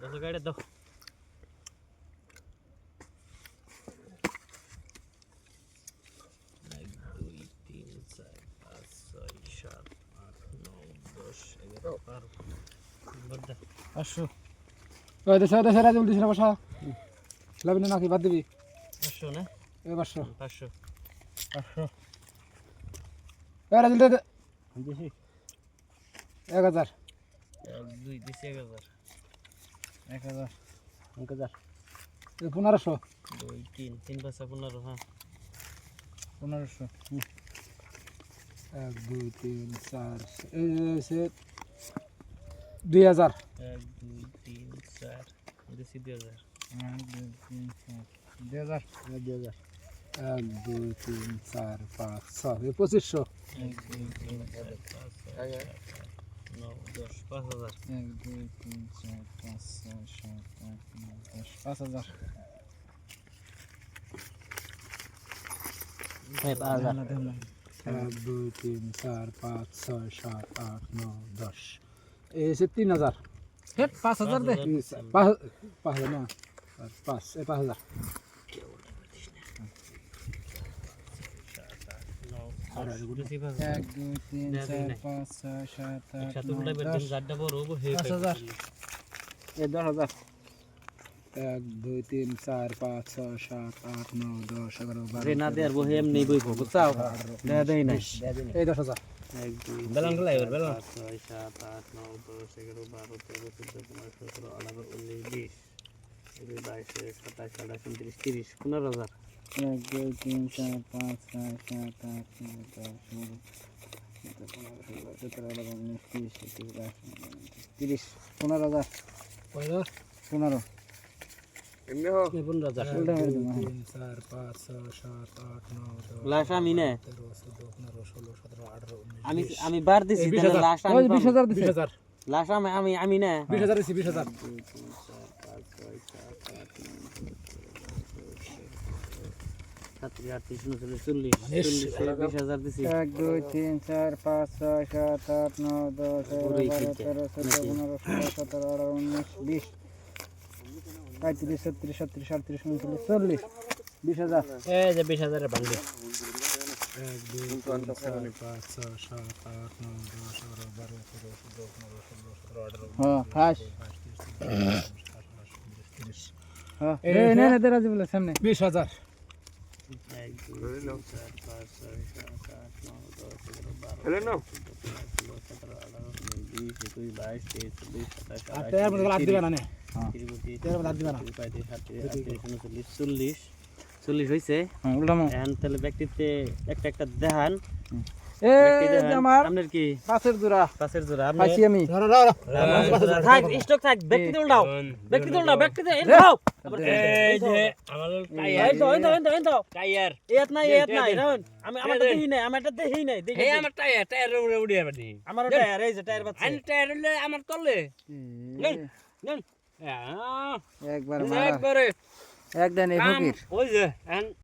দশ গাড়ি দাও এক দুই তিন চার পাঁচ ছয় সাত আট নয় 10 11 12 500 ওই দেশে রাজুল দিছ না বসা লাবিনা নাকি বাদ দিবি 500 না এই 500 500 এই রাজুল দে দিছি 1000 এক দুই দিছি 1000 1000 1000 এই 1500 দুই তিন তিন পাঁচ 15 হ্যাঁ 1500 1 2 3 4 এই সে 2000 এক দুই তিন চার দিছি 2000 1 2 3 4 2000 1 2 3 4 5 6 এই 2500 এক দুই তিন চার পাঁচ ছয় সাত আট নয় 10 5000 1 2 3 4 5 6 7 8 9 10 5000 হ্যাঁ 5000 1 2 3 4 5 6 7 8 9 10 এই সে 3000 হেট 5000 দে 5000 না 5 এই 5000 1 2 3 4 5 6 7 8 9 10 5000 এই 10000 1 2 3 4 5 6 7 8 9 10 11 12 না দেয়ার বহে এমনি বই বুঝছাও দেই নাই এই 10000 এক দুই বেলন গলাই বেলন 6 7 8 9 10 11 12 13 14 15 16 17 18 19 20 22 27 28 29 30 15000 1 2 3 4 5 6 7 8 9 10 11 15000 15 এমনি হোক 15000 লাশ আমি না আমি বার দিছি লাশ আমি 20000 দিছি লাশ আমি না 20000 দিছি 20000 20,000 দিছি 1 2 3 4 5 6 7 8 9 10 11 12 13 14 15 16 17 18 19 20 35 37 38 39 40 20000 এই যে 20,000 এর বান্ডি 1 2 3 4 5 6 7 8 9 10 11 12 13 14 15 16 17 18 হ্যাঁ ফাস হ্যাঁ এই না দে রাজি বলে সামনে 20000 1 2 3 4 5 6 7 8 9 10 11 12 হলো না 40 হইছে হ্যাঁ উল্টামো এখন তাহলে ব্যক্তিতে একটা একটা দেখান এই আমার আপনার কি পাশের জোড়া আপনি পাইছি আমি থাক স্টক থাক ব্যক্তিতে উল্টাও ব্যক্তিতে উল্টাও এই যে আমার এই তো টায়ার এত নাই রাউন আমি আমারটা দেই নাই এই আমার টায়ার উড়ে যাবে আমার টায়ার এই যে টায়ার বাচ্চা আইন টায়ার হলে আমার তলে নেন একবার মারা একবারে একদম এই ফকির ওই যে